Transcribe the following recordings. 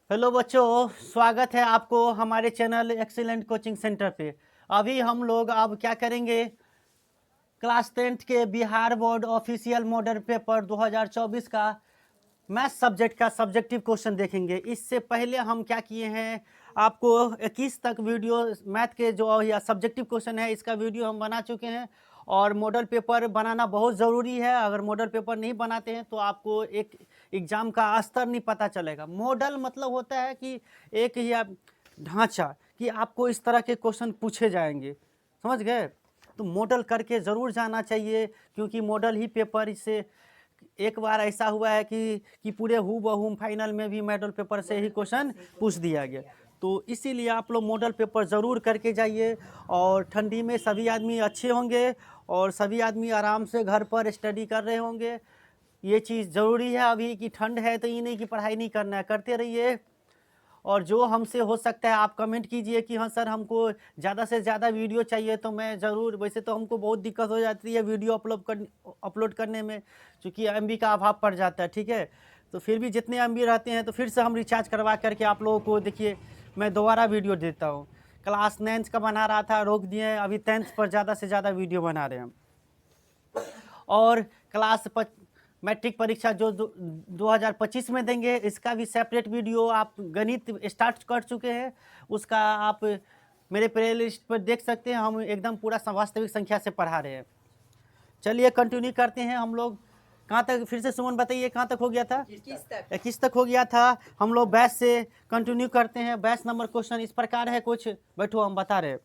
Hello बच्चों, स्वागत है आपको हमारे चैनल एक्सीलेंट कोचिंग सेंटर पे। अभी हम लोग अब क्या करेंगे, क्लास 10th के Bihar board official model paper 2024 का मैथ सब्जेक्ट का सब्जेक्टिव क्वेश्चन देखेंगे। इससे पहले हम क्या किए हैं, आपको 21 तक वीडियो मैथ के जो या सब्जेक्टिव क्वेश्चन है इसका वीडियो हम बना चुके हैं। और मॉडल पेपर बनाना बहुत ज़रूरी है। अगर मॉडल पेपर नहीं बनाते हैं तो आपको एक एग्ज़ाम का स्तर नहीं पता चलेगा। मॉडल मतलब होता है कि एक या ढांचा कि आपको इस तरह के क्वेश्चन पूछे जाएंगे, समझ गए। तो मॉडल करके ज़रूर जाना चाहिए, क्योंकि मॉडल ही पेपर से एक बार ऐसा हुआ है कि पूरे हूबहू फाइनल में भी मॉडल पेपर से ही क्वेश्चन पूछ दिया गया। तो इसीलिए आप लोग मॉडल पेपर ज़रूर करके जाइए। और ठंडी में सभी आदमी अच्छे होंगे और सभी आदमी आराम से घर पर स्टडी कर रहे होंगे। ये चीज़ ज़रूरी है अभी कि ठंड है तो ये नहीं कि पढ़ाई नहीं करना है, करते रहिए। और जो हमसे हो सकता है आप कमेंट कीजिए कि हाँ सर हमको ज़्यादा से ज़्यादा वीडियो चाहिए, तो मैं ज़रूर, वैसे तो हमको बहुत दिक्कत हो जाती है वीडियो अपलोड करने में, क्योंकि एमबी का अभाव पड़ जाता है, ठीक है। तो फिर भी जितने एमबी रहते हैं तो फिर से हम रिचार्ज करवा करके आप लोगों को, देखिए मैं दोबारा वीडियो देता हूँ। क्लास 9th का बना रहा था, रोक दिए, अभी 10th पर ज़्यादा से ज़्यादा वीडियो बना रहे हैं। और क्लास मैट्रिक परीक्षा जो 2025 में देंगे, इसका भी सेपरेट वीडियो आप गणित स्टार्ट कर चुके हैं, उसका आप मेरे प्ले लिस्ट पर देख सकते हैं। हम एकदम पूरा वास्तविक संख्या से पढ़ा रहे हैं। चलिए कंटिन्यू करते हैं हम लोग। कहाँ तक, फिर से सुमन बताइए कहाँ तक हो गया था? 21 तक हो गया था। हम लोग 22 से कंटिन्यू करते हैं। 22 नंबर क्वेश्चन इस प्रकार है, कुछ बैठो हम बता रहे हैं।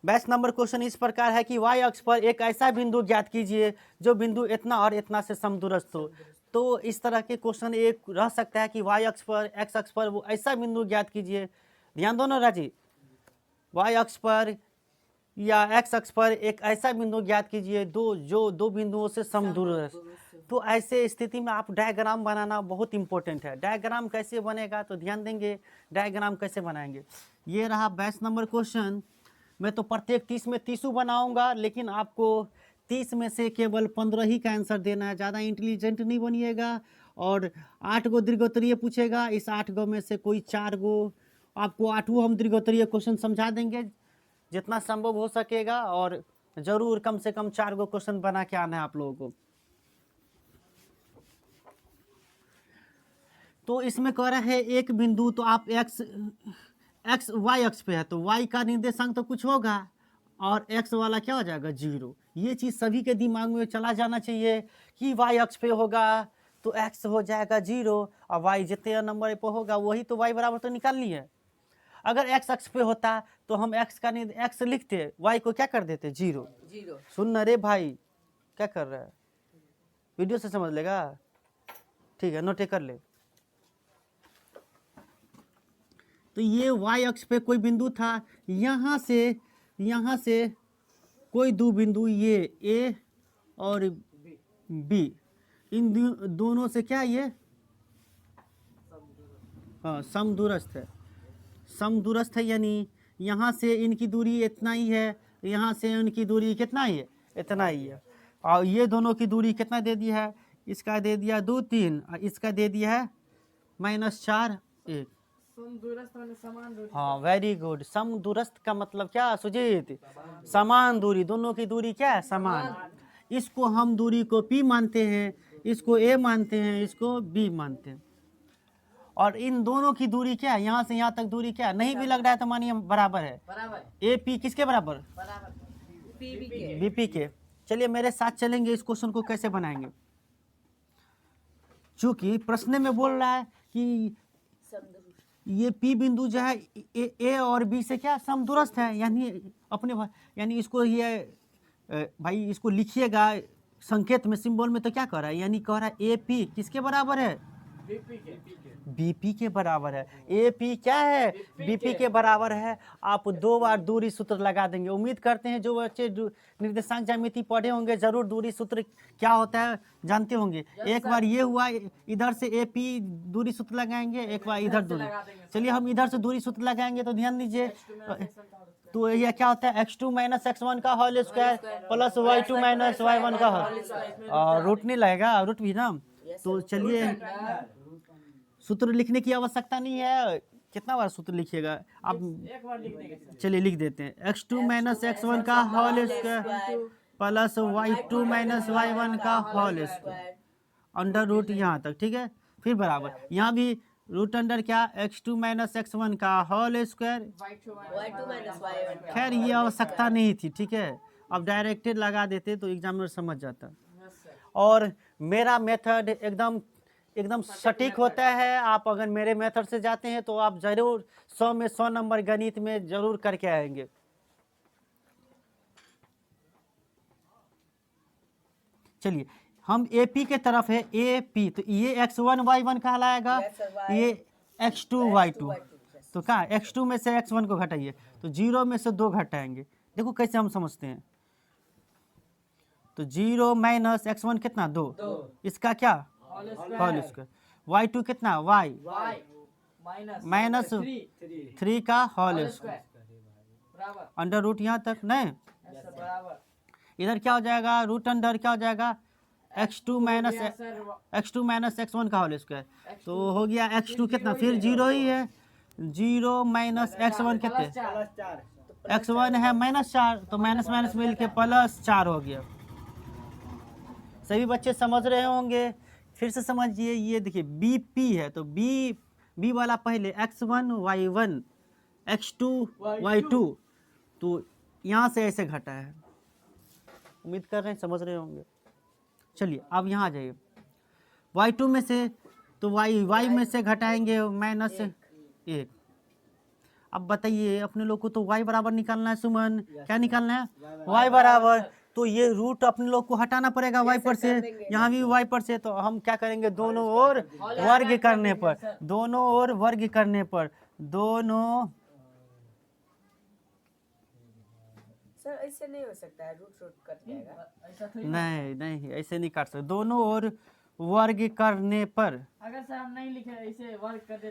22 नंबर क्वेश्चन इस प्रकार है कि y अक्ष पर एक ऐसा बिंदु ज्ञात कीजिए जो बिंदु इतना और इतना से समदूरस्थ हो। तो इस तरह के क्वेश्चन एक रह सकता है कि y अक्ष पर, x अक्ष पर वो ऐसा बिंदु ज्ञात कीजिए। ध्यान दो ना राजी, y अक्ष पर या x अक्ष पर एक ऐसा बिंदु ज्ञात कीजिए जो दो बिंदुओं से समदूरस्थ। तो ऐसे स्थिति में आप डायग्राम बनाना बहुत इंपॉर्टेंट है। डायग्राम कैसे बनेगा तो ध्यान देंगे, डायग्राम कैसे बनाएंगे। ये रहा 22 नंबर क्वेश्चन। मैं तो प्रत्येक 30 में 30 बनाऊंगा, लेकिन आपको 30 में से केवल 15 ही का आंसर देना है। ज़्यादा इंटेलिजेंट नहीं बनिएगा। और 8 गो दीर्घोत्तरीय पूछेगा, इस 8 गो में से कोई 4 गो आपको 8वां हम दीर्घोत्तरीय क्वेश्चन समझा देंगे जितना संभव हो सकेगा। और ज़रूर कम से कम 4 गो क्वेश्चन बना के आना है आप लोगों को। तो इसमें कह रहा है एक बिंदु, तो आप एक्स वाई अक्ष पे है तो वाई का निर्देशांक तो कुछ होगा और एक्स वाला क्या हो जाएगा 0। ये चीज़ सभी के दिमाग में चला जाना चाहिए कि वाई अक्ष पे होगा तो एक्स हो जाएगा 0 और वाई जितने नंबर पे होगा वही तो वाई बराबर तो निकालनी है। अगर एक्स अक्ष पे होता तो हम एक्स का एक्स लिखते, वाई को क्या कर देते 0। सुन रे भाई, क्या कर रहा है, वीडियो से समझ लेगा, ठीक है, नोटे कर ले। तो ये y अक्ष पे कोई बिंदु था, यहाँ से कोई दो बिंदु ये a और b, इन दोनों से क्या ये हाँ समदूरस्थ है। समदूरस्थ है यानी यहाँ से इनकी दूरी इतना ही है, यहाँ से इनकी दूरी कितना ही है, इतना ही है। और ये दोनों की दूरी कितना दे दिया है, इसका दे दिया 2 3 और इसका दे दिया है -4 1। हाँ वेरी गुड। समदूरस्थ का मतलब क्या सुजीत? समान दूरी, दोनों की दूरी क्या है, समान। इसको हम दूरी को p मानते हैं, इसको a मानते हैं, इसको b मानते हैं। और इन दोनों की दूरी क्या है, यहाँ से यहाँ तक दूरी क्या है, नहीं भी लग रहा है तो मानिए बराबर है। ए पी किसके बराबर? बीपी के। चलिए मेरे साथ चलेंगे, इस क्वेश्चन को कैसे बनाएंगे। चूंकि प्रश्न में बोल रहा है कि ये P बिंदु जो है ए और बी से क्या समदूरस्थ है, यानी अपने यानी इसको ये भाई इसको लिखिएगा संकेत में, सिंबल में, तो क्या कह रहा है, यानी कह रहा है ए पी किसके बराबर है, बीपी के बराबर है। ए पी क्या है, बीपी के बराबर है। आप 2 बार दूरी सूत्र लगा देंगे। उम्मीद करते हैं जो बच्चे निर्देशांक ज्यामिति पढ़े होंगे जरूर दूरी सूत्र क्या होता है जानते होंगे। एक बार ये हुआ, इधर से ए पी दूरी सूत्र लगाएंगे, एक बार इधर दूरी। चलिए हम इधर से दूरी सूत्र लगाएंगे तो ध्यान दीजिए, तो यह क्या होता है x2 - x1 का whole square plus y2 - y1 का होल। रूट नहीं लगेगा, रूट भी ना। तो चलिए सूत्र लिखने की आवश्यकता नहीं है, कितना बार सूत्र लिखिएगा आप? एक बार लिख देंगे। चलिए लिख देते हैं, x2 माइनस x1 का whole square plus y2 minus y1 का होल स्क्वायर अंडर रूट यहाँ तक, ठीक है। फिर बराबर यहाँ भी रूट अंडर क्या, x2 माइनस x1 का whole square. y2 minus y1 खैर ये आवश्यकता नहीं थी, ठीक है। अब डायरेक्टेड लगा देते तो एग्जामिनर समझ जाता। और मेरा मेथड एकदम एकदम सटीक होता है। आप अगर मेरे मेथड से जाते हैं तो आप जरूर 100 में 100 नंबर गणित में जरूर करके आएंगे। चलिए हम AP के तरफ है, AP तो ये x1 y1 कहलाएगा, ये x2 y2। तो कहाँ x2 में से x1 को घटाइए तो 0 में से 2 घटाएंगे। देखो कैसे हम समझते हैं, तो 0 माइनस x1 कितना 2, इसका क्या होल स्क्वायर, y2 कितना y माइनस 3 का होल स्क्वायर अंडर रूट यहाँ तक नहीं। इधर क्या हो जाएगा, रूट अंडर क्या हो जाएगा x2 माइनस x1 का होल स्क्वायर, तो हो गया x2 कितना, फिर 0 ही है, 0 माइनस x1 कितने, x1 है -4 तो माइनस माइनस मिल के +4 हो गया। सभी बच्चे समझ रहे होंगे। फिर से समझिए, ये देखिए BP है तो B वाला पहले x1 y1 x2 y2, तो यहाँ से ऐसे घटा है। उम्मीद कर रहे हैं समझ रहे होंगे। चलिए अब यहाँ आ जाइए, y2 में से तो y में से घटाएंगे -1। अब बताइए अपने लोग को तो y बराबर निकालना है। सुमन क्या निकालना है, y बराबर, तो ये रूट अपने लोग को हटाना पड़ेगा y पर से, यहाँ भी y पर से, तो हम क्या करेंगे दोनों ओर वर्ग करने पर, दोनों ओर वर्ग करने पर, दोनों सर ऐसे नहीं हो सकता है, रूट कट जाएगा। नहीं ऐसे नहीं काट सकते, दोनों ओर वर्ग करने पर। अगर सर हम नहीं लिखे ऐसे वर्ग कर दे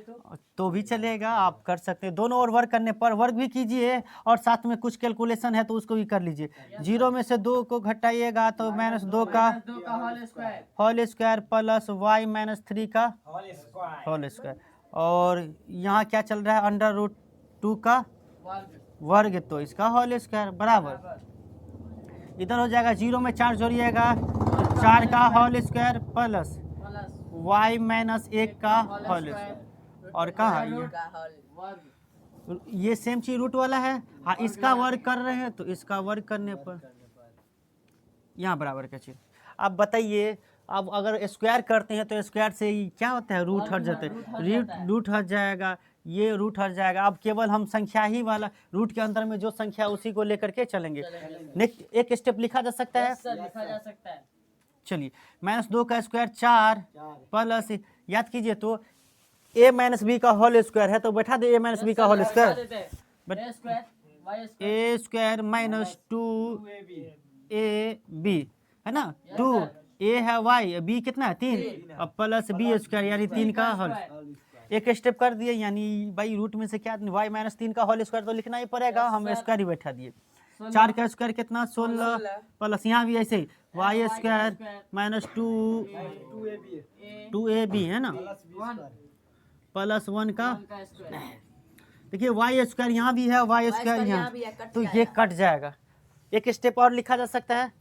तो भी चलेगा, आप कर सकते हैं। दोनों ओर वर्ग करने पर वर्ग भी कीजिए और साथ में कुछ कैलकुलेशन है तो उसको भी कर लीजिए। 0 में से 2 को घटाइएगा तो -2 का होल स्क्वायर प्लस y -3 का होल स्क्वायर, और यहाँ क्या चल रहा है अंडर रूट 2 का वर्ग, तो इसका होल स्क्वायर बराबर। इधर हो जाएगा 0 में 4 जोड़िएगा तो 4 का होल स्क्वायर प्लस y -1 का होल स्क्वायर, और कहाँ ये सेम चीज रूट वाला है, हाँ इसका वर्ग कर रहे हैं तो इसका वर्ग करने पर यहाँ बराबर का चीज। अब बताइए, अब अगर स्क्वायर करते हैं तो स्क्वायर से क्या होता है, रूट हट जाता है, रूट हट जाएगा, ये रूट हट जाएगा। अब केवल हम संख्या ही वाला, रूट के अंदर में जो संख्या उसी को लेकर के चलेंगे। नेक्स्ट एक स्टेप लिखा जा सकता है, चलिए -2 का स्क्वायर 4 प्लस, याद कीजिए तो a -b का होल स्क्वायर है तो बैठा दे a -b का whole square, a square -2ab है ना, 2 a है y, b कितना है 3 और प्लस b स्क्वायर यानी 3 का होल। एक स्टेप कर दिए, यानी भाई रूट में से क्या y -3 का होल स्क्वायर तो लिखना ही पड़ेगा, हम स्क्वायर ही बैठा दिए। 4 का स्क्वायर कितना 16 प्लस यहाँ भी ऐसे ही y स्क्वायर -2ab है ना प्लस 1 का, देखिए y स्क्वायर यहाँ भी है, y स्क्वायर यहाँ, तो ये कट जाएगा। एक स्टेप और लिखा जा सकता है,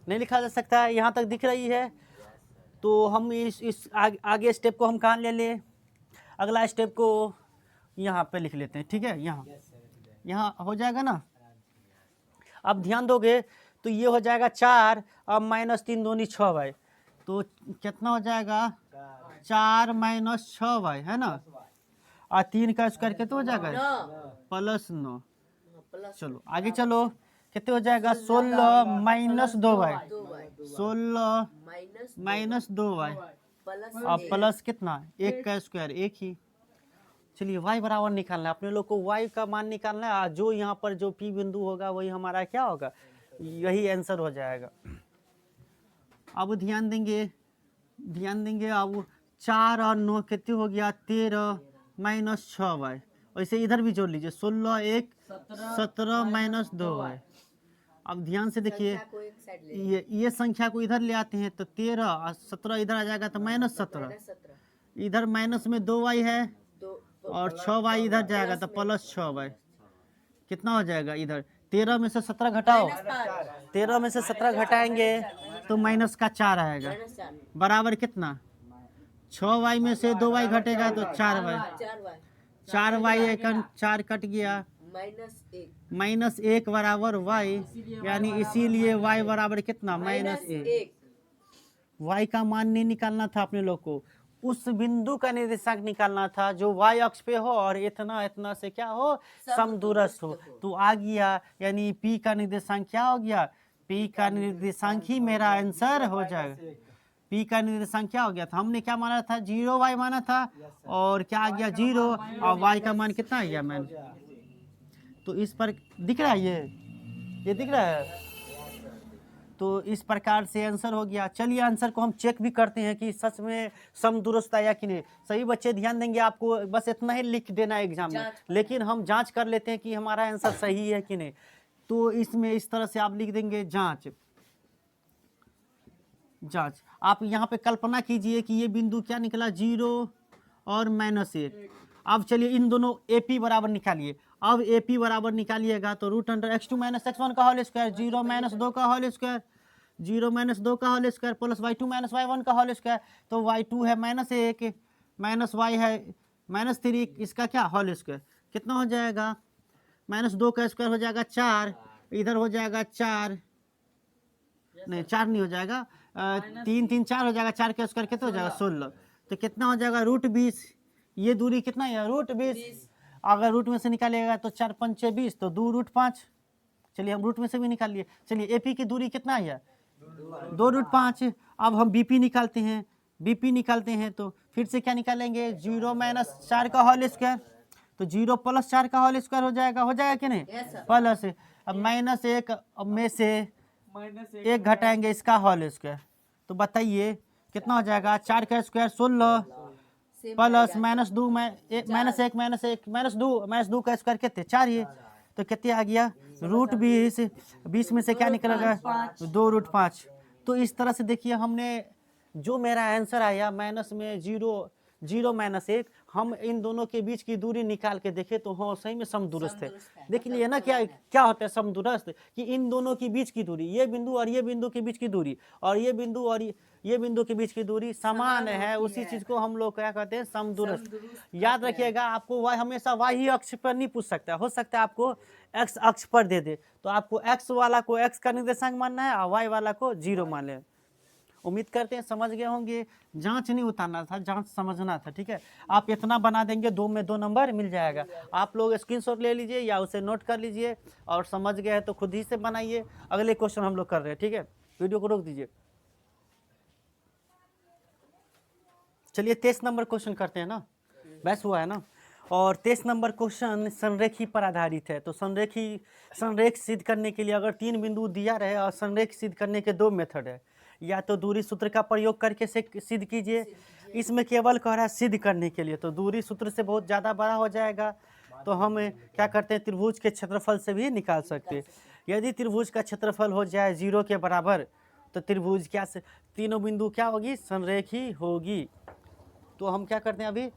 नहीं लिखा जा सकता है, यहाँ तक दिख रही है। तो हम इस आगे स्टेप को हम कहाँ ले ले, अगला स्टेप को यहाँ पे लिख लेते हैं, ठीक है। यहाँ हो जाएगा ना। अब ध्यान दोगे तो ये हो जाएगा 4 अब -3 दूनी 6y, तो कितना हो जाएगा 4 - 6y है ना, और 3 का स्क्वायर कितना हो जाएगा +9। चलो आगे चलो, कितने हो जाएगा 16 - 2y, 16 - 2y और प्लस कितना 1 का स्क्वायर 1 ही। चलिए y बराबर निकालना है, अपने लोग को y का मान निकालना है, जो यहाँ पर जो p बिंदु होगा वही हमारा क्या होगा, यही आंसर हो जाएगा। अब ध्यान देंगे अब 4 और 9 कितने हो गया 13 - 6y, वैसे इधर भी जोड़ लीजिए 16 1 17 - 2y। अब ध्यान से देखिए, ये संख्या को इधर ले आते हैं तो 13 और 17 इधर आ जाएगा तो -17, इधर माइनस में 2y है दो और 6y इधर जाएगा तो प्लस 6y। कितना हो जाएगा इधर 13 में से 17 घटाओ, 13 में से 17 घटाएंगे तो माइनस का 4 आएगा -4 बराबर कितना 6y में से 2y घटेगा तो 4y। 4y एकन 4 कट गया -1 -1 बराबर y, यानी इसीलिए y बराबर कितना -1। y का मान नहीं निकालना था अपने लोग को, उस बिंदु का निर्देशांक निकालना था जो y अक्ष पे हो और इतना इतना से क्या हो समदूरस्थ हो। तो आ गया, यानी p का निर्देशांक क्या हो गया, p का निर्देशांक ही मेरा आंसर हो जाएगा। p का निर्देशांक क्या हो गया था, हमने क्या माना था 0y माना था और क्या आ गया 0 और y का मान कितना आ गया मैंने। तो इस पर दिख रहा है ये दिख रहा है। तो इस प्रकार से आंसर हो गया। चलिए आंसर को हम चेक भी करते हैं कि सच में समदूरस्थ आया कि नहीं। सही बच्चे ध्यान देंगे, आपको बस इतना ही लिख देना है एग्जाम में, लेकिन हम जांच कर लेते हैं कि हमारा आंसर सही है कि नहीं। तो इसमें इस तरह से आप लिख देंगे जांच। आप यहाँ पे कल्पना कीजिए कि ये बिंदु क्या निकला 0 और -1। अब चलिए इन दोनों AP बराबर निकालिए। अब AP बराबर निकालिएगा तो √x2 - x1 का होल स्क्वायर 0 - 2 का होल स्क्वायर 0 - 2 का whole square plus y2 - y1 का होल स्क्वायर। तो y2 है -1 माइनस y है -3, इसका क्या होल स्क्वायर कितना हो जाएगा -2 का स्क्वायर हो जाएगा 4, इधर हो जाएगा 4 नहीं 4 नहीं हो जाएगा 3 3 4 हो जाएगा, 4 का स्क्वायर कितना हो जाएगा 16। तो कितना हो जाएगा √20। ये दूरी कितना है √20। अगर रूट में से निकालिएगा तो 4 5 20 तो 2 √5। चलिए हम रूट में से भी निकाल लिए। चलिए एपी की दूरी कितना है 2 √5। अब हम बीपी निकालते हैं, बीपी निकालते हैं तो फिर से क्या निकालेंगे 0 - 4 का होल स्क्वायर। तो 0 + 4 का होल स्क्वायर हो जाएगा कि नहीं प्लस। अब -1 में से 1 घटाएंगे इसका होल स्क्वायर। तो बताइए कितना हो जाएगा 4 का स्क्वायर 16 प्लस -2 -2 का स्क्वायर कितने 4 ही। तो कितने आ गया √20। 20 में से क्या निकलेगा 2 √5। तो इस तरह से देखिए हमने जो मेरा आंसर आया माइनस में 0 -1, हम इन दोनों के बीच की दूरी निकाल के देखे तो हाँ सही में समदूरस्थ है। देख लिए ना क्या होता है समदूरस्थ, कि इन दोनों के बीच की दूरी, ये बिंदु और ये बिंदु के बीच की दूरी और ये बिंदु और ये बिंदु के बीच की दूरी समान है। उसी चीज को हम लोग क्या कहते हैं समदूरस्थ। याद रखिएगा, आपको y हमेशा y अक्ष पर नहीं पूछ सकता, हो सकता है आपको x अक्ष पर दे दे, तो आपको x वाला को x का निर्देशांक मानना है और y वाला को 0 मान ले। उम्मीद करते हैं समझ गए होंगे। जांच नहीं उतारना था, जांच समझना था। ठीक है, आप इतना बना देंगे 2 में 2 नंबर मिल जाएगा। आप लोग स्क्रीनशॉट ले लीजिए या उसे नोट कर लीजिए और समझ गए हैं तो खुद ही से बनाइए। अगले क्वेश्चन हम लोग कर रहे हैं। ठीक है, वीडियो को रोक दीजिए। चलिए 23 नंबर क्वेश्चन करते हैं ना, बस हुआ है ना। और 23 नंबर क्वेश्चन संरेखी पर आधारित है। तो संरेख सिद्ध करने के लिए अगर 3 बिंदु दिया रहे और संरेख सिद्ध करने के 2 मेथड है, या तो दूरी सूत्र का प्रयोग करके से सिद्ध कीजिए। इसमें केवल कह रहा है सिद्ध करने के लिए, तो दूरी सूत्र से बहुत ज़्यादा बड़ा हो जाएगा। तो हम क्या करते हैं त्रिभुज के क्षेत्रफल से भी निकाल सकते हैं। यदि त्रिभुज का क्षेत्रफल हो जाए 0 के बराबर तो त्रिभुज क्या से तीनों बिंदु क्या होगी संरेखी होगी। तो हम क्या करते हैं, अभी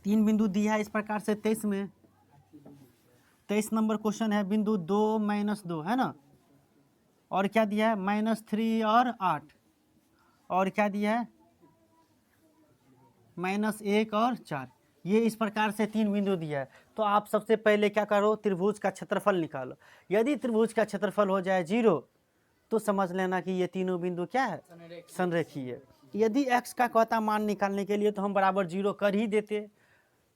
3 बिंदु दिया है इस प्रकार से 23 नंबर क्वेश्चन है। बिंदु 2 - 2 है ना, और क्या दिया है -3 और 8, और क्या दिया है -1 और 4। ये इस प्रकार से 3 बिंदु दिया है। तो आप सबसे पहले क्या करो त्रिभुज का क्षेत्रफल निकालो। यदि त्रिभुज का क्षेत्रफल हो जाए 0 तो समझ लेना कि ये तीनों बिंदु क्या है संरेखी है। यदि x का कहता मान निकालने के लिए तो हम बराबर 0 कर ही देते,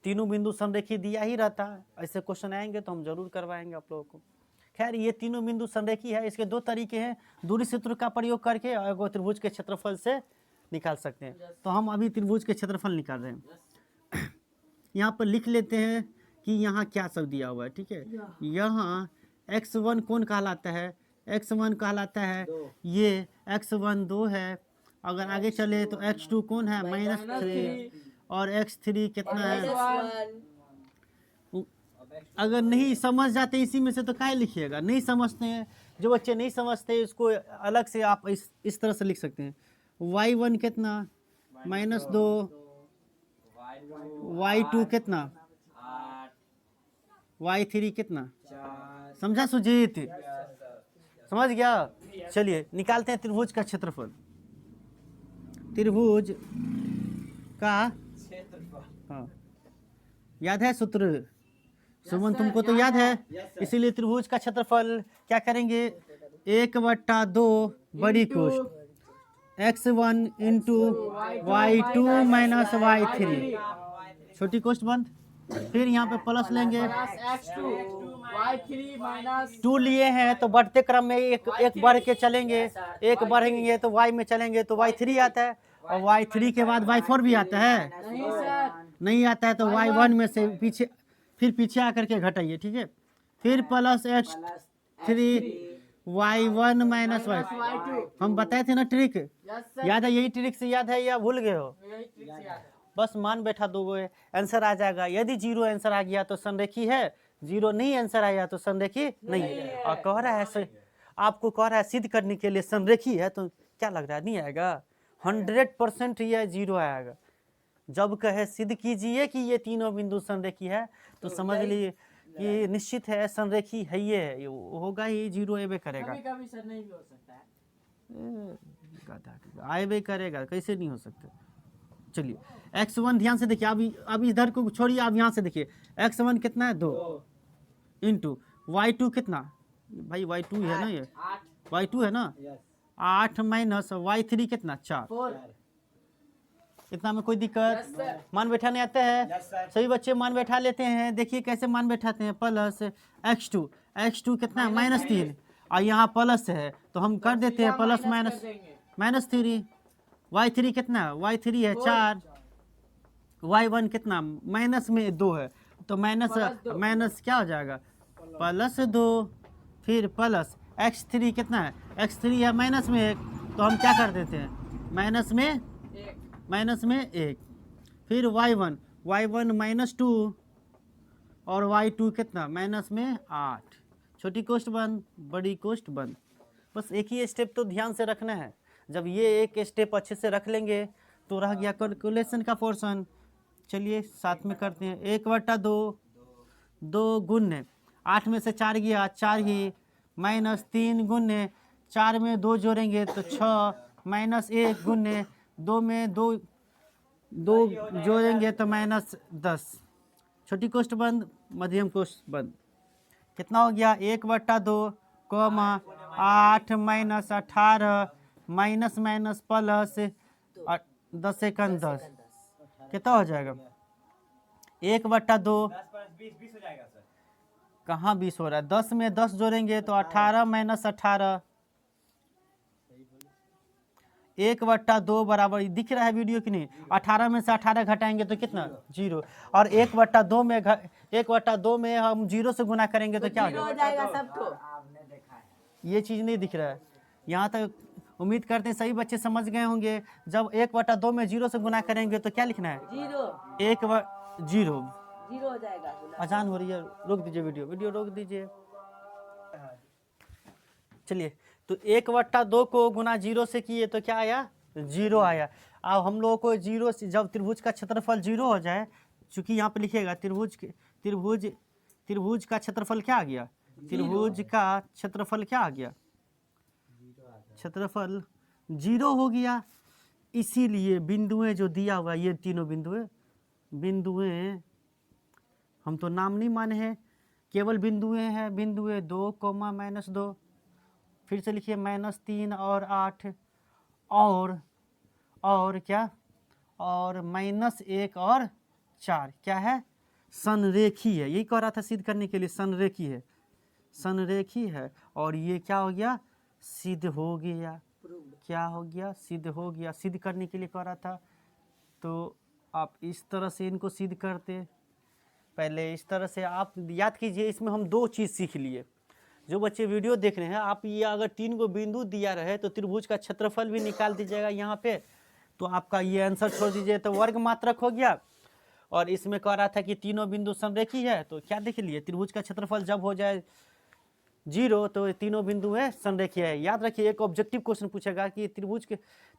तीनों बिंदु संरेखी दिया ही रहता। ऐसे क्वेश्चन आएंगे तो हम जरूर करवाएंगे आप लोगों को। खैर ये तीनों बिंदु संरेखी है। इसके 2 तरीके हैं, दूरी सूत्र का प्रयोग करके और त्रिभुज के क्षेत्रफल से निकाल सकते हैं। तो हम अभी त्रिभुज के क्षेत्रफल निकाल रहे हैं। यहाँ पर लिख लेते हैं कि यहाँ क्या सब दिया हुआ है। ठीक है, यहाँ x1 कौन कहलाता है, x1 कहलाता है ये x1 2 है। अगर आगे चले तो x2 कौन है -3 और x3 कितना है। अगर नहीं समझ जाते इसी में से तो क्या लिखिएगा, नहीं समझते हैं, जो बच्चे नहीं समझते इसको अलग से आप इस तरह से लिख सकते हैं। y1 कितना -2 y2 कितना, y3 कितना, समझा सुजीत? समझ गया? चलिए निकालते हैं त्रिभुज का क्षेत्रफल। त्रिभुज का हाँ याद है सूत्र? सुमन तुमको तो याद है, इसीलिए त्रिभुज का क्षेत्रफल क्या करेंगे, 1/2 बड़ी कोष्ठ x1 into y2 minus y3 छोटी कोष्ठ बंद, फिर यहाँ पे प्लस लेंगे, टू लिए हैं तो बढ़ते क्रम में एक बढ़ के चलेंगे, एक बढ़ेंगे तो y में चलेंगे तो y3 आता है, और y3 के बाद y4 भी आता है, नहीं आता है तो y1 में से पीछे, फिर पीछे आकर के घटाइए, ठीक है, फिर plus x3 y1 minus y2। हम बताए थे ना ट्रिक, याद है? यही ट्रिक से याद है या भूल गए हो? बस मान बैठा दोगे आंसर आ जाएगा। यदि 0 आंसर आ गया तो संरेखी है, 0 नहीं आंसर आया तो संरेखी नहीं है। और कह रहा है आपको कह रहा है सिद्ध करने के लिए संरेखी है, तो क्या लग रहा है नहीं आएगा? 100% ये 0 आएगा। जब कहे सिद्ध कीजिए कि ये तीनों बिंदु संरेखी है तो समझ लीजिए कि निश्चित है संरेखी है, ये होगा ही, 0 आएबे करेगा। कभी सर नहीं भी हो सकता है, आएबे करेगा, कैसे नहीं हो सकता? चलिए x1 ध्यान से देखिए, अब इधर को छोड़िए, आप यहाँ से देखिए x1 कितना है 2 इंटू y2 कितना, भाई y2 है ना, ये y2 है ना, 8 माइनस y3 कितना 4। इतना में कोई दिक्कत? मान बैठाने आते हैं? सभी बच्चे मान बैठा लेते हैं। देखिए कैसे मान बैठाते हैं, प्लस x2 कितना है -3, और यहाँ प्लस है तो हम कर देते हैं प्लस -3। y3 कितना है, y3 है 4, y1 कितना माइनस में 2 है तो माइनस क्या हो जाएगा, +2, फिर प्लस x3 कितना है, x3 है माइनस में 1 तो हम क्या कर देते हैं माइनस में 1, फिर y1 -2 और y2 कितना माइनस में 8। छोटी कोष्ठ बंद, बड़ी कोष्ठ बंद। बस एक ही स्टेप तो ध्यान से रखना है। जब ये एक स्टेप अच्छे से रख लेंगे तो रह गया कैलकुलेशन का पोर्शन। चलिए साथ में करते हैं, 1/2 2 गुण्य 8 में से 4 गया 4 ही, -3 गुण्य 4 में 2 जोड़ेंगे तो 6, -1 गुण्य 2 में 2 जोड़ेंगे तो -10। छोटी कोष्ठ बंद, मध्यम कोष्ठ बंद। कितना हो गया, 1/2 8 माइनस 18 माइनस प्लस 10 एकन 10 कितना हो जाएगा, 1/2 कहाँ 20 हो रहा है, 10 में 10 जोड़ेंगे तो 18 माइनस 18, 1/2 बराबर दिख रहा है वीडियो की नहीं, 18 में से 18 घटाएंगे तो कितना 0, और 1/2 में हम 0 से गुना करेंगे तो क्या हो जाएगा सबको। ये चीज़ नहीं दिख रहा है। यहाँ तक उम्मीद करते हैं सभी बच्चे समझ गए होंगे। जब 1/2 में 0 से गुना करेंगे तो क्या लिखना है, 0 हो जाएगा। अजान हो रही है, रोक दीजिए वीडियो रोक दीजिए। चलिए तो 1/2 को गुना 0 से किए तो क्या आया, 0 आया। अब हम लोगों को 0 से जब त्रिभुज का क्षेत्रफल 0 हो जाए, चूंकि यहाँ पे लिखिएगा त्रिभुज का क्षेत्रफल क्या आ गया, त्रिभुज का क्षेत्रफल क्या आ गया, क्षेत्रफल 0 हो गया। इसीलिए बिंदुएं जो दिया हुआ ये तीनों बिंदुएं हम तो नाम नहीं माने हैं, केवल बिंदुएं हैं, बिंदुएं 2, -2, फिर से लिखिए -3 और 8 और क्या, और -1 और 4 क्या है, संरेखी है। यही कह रहा था सिद्ध करने के लिए, संरेखी है। और ये क्या हो गया, सिद्ध हो गया। क्या हो गया, सिद्ध हो गया। सिद्ध करने के लिए कह रहा था तो आप इस तरह से इनको सिद्ध करते, पहले इस तरह से आप याद कीजिए। इसमें हम 2 चीज़ सीख लिए। जो बच्चे वीडियो देख रहे हैं, आप ये अगर 3 को बिंदु दिया रहे तो त्रिभुज का क्षेत्रफल भी निकाल दीजिएगा यहाँ पे, तो आपका ये आंसर छोड़ दीजिए तो वर्ग मात्रक हो गया। और इसमें कह रहा था कि तीनों बिंदु संरेखी है, तो क्या देख लिए, त्रिभुज का क्षेत्रफल जब हो जाए 0 तो तीनों बिंदु है संरेखी है। याद रखिए, एक ऑब्जेक्टिव क्वेश्चन पूछेगा कि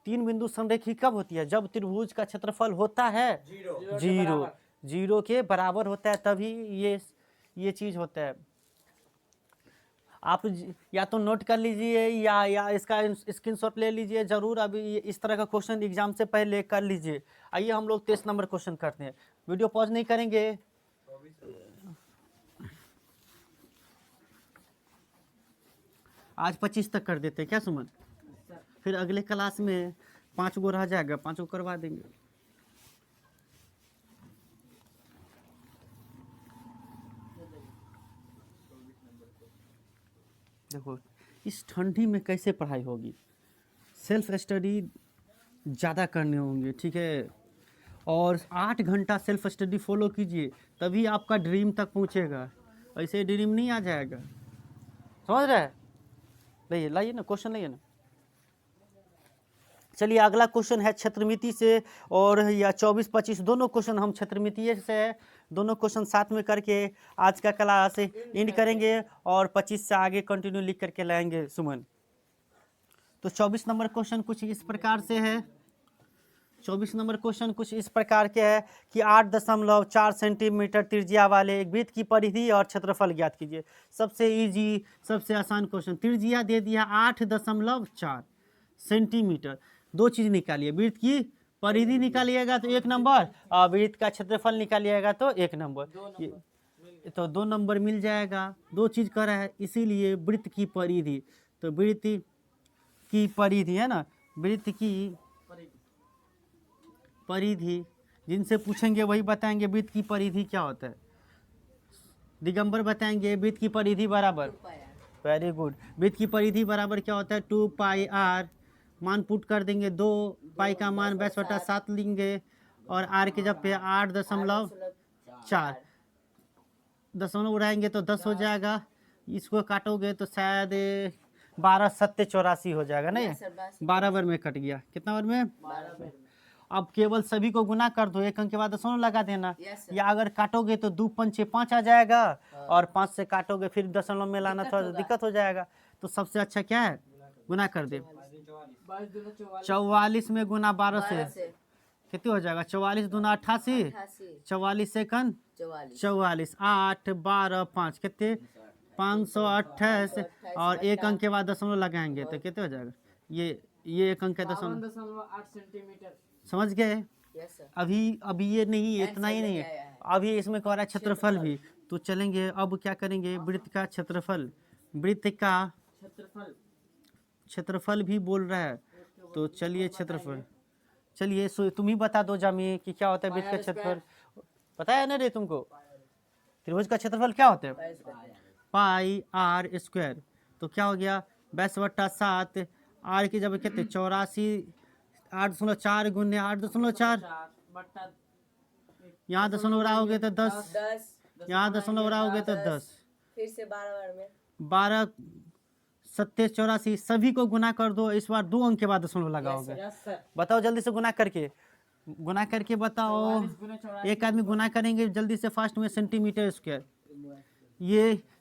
तीन बिंदु संरेखी कब होती है? जब त्रिभुज का क्षेत्रफल होता है जीरो, जीरो के बराबर होता है, तभी ये चीज होता है। आप या तो नोट कर लीजिए या इसका स्क्रीनशॉट ले लीजिए जरूर। अभी इस तरह का क्वेश्चन एग्जाम से पहले कर लीजिए। आइए हम लोग 23 नंबर क्वेश्चन करते हैं। वीडियो पॉज नहीं करेंगे। आज 25 तक कर देते हैं क्या सुमन? फिर अगले क्लास में 5 गो रह जाएगा, 5 गो करवा देंगे। देखो इस ठंडी में कैसे पढ़ाई होगी, सेल्फ स्टडी ज़्यादा करने होंगे, ठीक है। और 8 घंटा सेल्फ स्टडी फॉलो कीजिए, तभी आपका ड्रीम तक पहुंचेगा। ऐसे ड्रीम नहीं आ जाएगा, समझ रहे हैं? लाइए लाइए ना क्वेश्चन, लाइए ना। चलिए अगला क्वेश्चन है क्षेत्रमिति से, और या 24-25 दोनों क्वेश्चन हम क्षेत्रमिति से है। दोनों क्वेश्चन साथ में करके आज का क्लास एंड करेंगे और 25 से आगे कंटिन्यू लिख करके लाएंगे सुमन। तो 24 नंबर क्वेश्चन कुछ इस प्रकार से है। 24 नंबर क्वेश्चन कुछ इस प्रकार के है कि 8.4 सेंटीमीटर त्रिज्या वाले एक वृत्त की परिधि और क्षेत्रफल ज्ञात कीजिए। सबसे इजी, सबसे आसान क्वेश्चन। त्रिज्या दे दिया 8.4 सेंटीमीटर। दो चीज निकालिए, वृत्त की परिधि निकालिएगा तो 1 नंबर, और वृत्त का क्षेत्रफल निकालिएगा तो 1 नंबर। तो 2 नंबर मिल जाएगा। दो चीज कर रहा है, इसीलिए वृत्त की परिधि। तो वृत्त की परिधि है ना, वृत्त की परिधि जिनसे पूछेंगे वही बताएंगे वृत्त की परिधि क्या होता है। दिगंबर बताएंगे वृत्त की परिधि बराबर, वेरी गुड। वृत्त की परिधि बराबर क्या होता है? 2 पाई आर। मान पुट कर देंगे, 2 पाई का मान 22/7 लेंगे, और आर के जब पे 8.4 दशमलव उड़ाएंगे तो 10 हो जाएगा। इसको काटोगे तो शायद 12/7 = 84 हो जाएगा। नहीं, 12 बार में कट गया। कितना बार में? 12। अब केवल सभी को गुना कर दो, 1 अंक के बाद दशमलव लगा देना। या अगर काटोगे तो 2 पंचे 5 आ जाएगा, और 5 से काटोगे फिर दशमलव में लाना थोड़ा दिक्कत हो जाएगा। तो सबसे अच्छा क्या है, गुना कर दे। 44 में गुना 12 से कितने हो जाएगा? 44 दूना 88, 44 सेकंड 44, 8 12 5 कितने? 528, और 1 अंक के बाद दशमलव लगाएंगे तो कितने हो जाएगा? ये 1 अंक का दशमलव 8 सेंटीमीटर। समझ गए? अभी ये नहीं, इतना ही नहीं है, अभी इसमें कह रहा है क्षेत्रफल भी। तो चलेंगे अब क्या करेंगे, वृत्त का क्षेत्रफल, वृत्त का क्षेत्रफल भी बोल रहा है। तो चलिए क्षेत्रफल, चलिए तुम ही बता दो जामी कि क्या होता है वृत्त का क्षेत्रफल। पता है ना रे तुमको? त्रिभुज का क्षेत्रफल क्या होता है? पाई आर स्क्वायर। तो क्या हो गया? 22/7। आर की जब कितने? 84, 8.4 गुने 8.4, यहाँ दशमलव उड़ाओगे तो 10, यहाँ दशमलव उड़ाओगे तो 10, फिर से 12 बार में 12 7 84। सभी को गुना कर दो, इस बार 2 अंक के बाद दशमलव लगाओगे। बताओ जल्दी से गुना करके बताओ। एक आदमी गुना करेंगे जल्दी से फास्ट में, सेंटीमीटर स्क्वायर।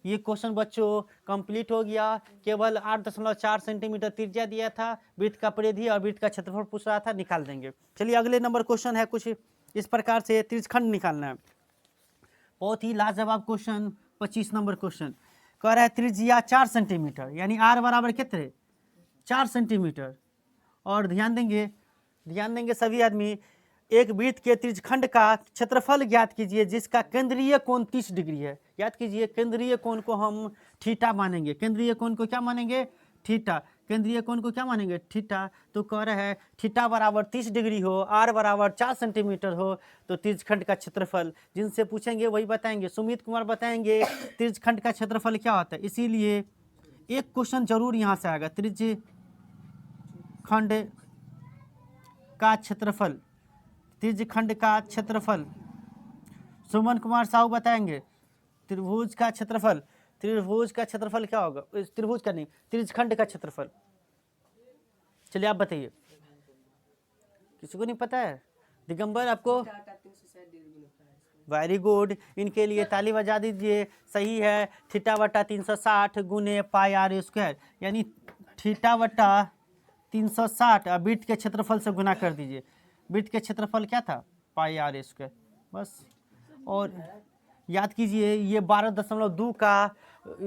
ये क्वेश्चन बच्चों कंप्लीट हो गया। केवल 8.4 सेंटीमीटर त्रिज्या दिया था, वृत्त का परिधि और वृत्त का क्षेत्रफल पूछ रहा था, निकाल देंगे। चलिए अगले नंबर क्वेश्चन है कुछ इस प्रकार से, त्रिज्यखंड निकालना है। बहुत ही लाजवाब क्वेश्चन। 25 नंबर क्वेश्चन कह रहा है त्रिज्या 4 सेंटीमीटर, यानी आर बराबर कितने? 4 सेंटीमीटर। और ध्यान देंगे सभी आदमी, एक वृत्त के त्रिज्यखंड का क्षेत्रफल ज्ञात कीजिए जिसका केंद्रीय कोण 30 डिग्री है। याद कीजिए, केंद्रीय कोण को हम थीटा मानेंगे। केंद्रीय कोण को क्या मानेंगे? थीटा। केंद्रीय कोण को क्या मानेंगे? थीटा। तो कह रहा है थीटा बराबर 30 डिग्री हो, आर बराबर 4 सेंटीमीटर हो, तो त्रिज्यखंड का क्षेत्रफल जिनसे पूछेंगे वही बताएंगे। सुमित कुमार बताएंगे त्रिज्यखंड का क्षेत्रफल क्या होता है। इसीलिए एक क्वेश्चन जरूर यहाँ से आएगा, त्रिज्यखंड का क्षेत्रफल, त्रिज्यखंड का क्षेत्रफल। सुमन कुमार साहू बताएंगे त्रिभुज का क्षेत्रफल। त्रिभुज का क्षेत्रफल क्या होगा? त्रिभुज का नहीं, त्रिज्यखंड का क्षेत्रफल। चलिए आप बताइए, किसी को नहीं पता है? दिगंबर आपको? वेरी गुड, इनके लिए ताली बजा दीजिए। सही है, थीटा बटा 360 गुने पाई आर स्क्वायर, यानी थीटा बटा 360 और वृत्त के क्षेत्रफल से गुना कर दीजिए। वृत्त के क्षेत्रफल क्या था, पाई आर स्क्वायर, बस। और याद कीजिए ये 12.2 का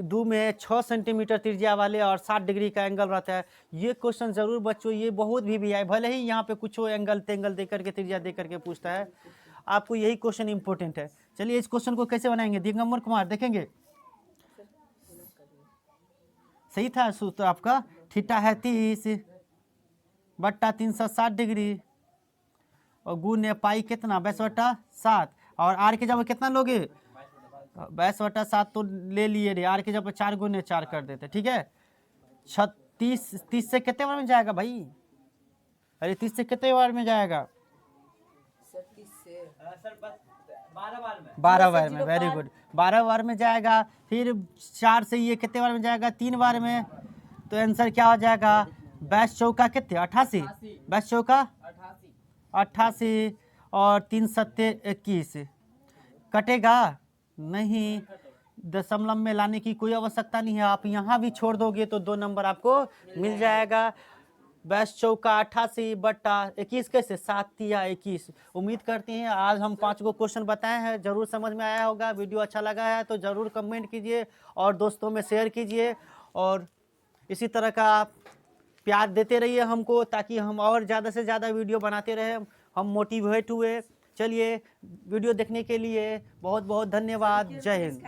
2 में 6 सेंटीमीटर त्रिज्या वाले और 60 डिग्री का एंगल रहता है। ये क्वेश्चन जरूर बच्चों ये बहुत भी आए, भले ही यहाँ पे कुछ एंगल तेंगल दे करके त्रिज्या दे करके पूछता है, आपको यही क्वेश्चन इंपॉर्टेंट है। चलिए इस क्वेश्चन को कैसे बनाएंगे दिगंबर कुमार देखेंगे। सही था सूत्र आपका, थीटा है 30 बट्टा 360 डिग्री और गुण है पाई कितना 22/7 और आर के जगह कितना लोगे 22/7 तो ले लिए रे, आर के जगह 4 गुने 4 कर देते, ठीक है। 30 से कितने बार में जाएगा भाई, अरे 30 से कितने बार में जाएगा, सर 30 से 12 बार में, वेरी गुड, 12 बार में जाएगा। फिर 4 से ये कितने बार में जाएगा, 3 बार में, तो आंसर क्या हो जाएगा 22 चौका कितने 88, 22 चौका 88 और 3 सत्ते 21, कटेगा नहीं, दशमलव में लाने की कोई आवश्यकता नहीं है, आप यहाँ भी छोड़ दोगे तो 2 नंबर आपको मिल जाएगा। 22 चौका 88 बट्टा 21 कैसे 7 या 21। उम्मीद करते हैं आज हम 5 को क्वेश्चन बताए हैं, जरूर समझ में आया होगा। वीडियो अच्छा लगा है तो जरूर कमेंट कीजिए और दोस्तों में शेयर कीजिए और इसी तरह का प्यार देते रहिए हमको, ताकि हम और ज़्यादा से ज़्यादा वीडियो बनाते रहे, हम मोटिवेट हुए। चलिए वीडियो देखने के लिए बहुत बहुत धन्यवाद, जय हिंद।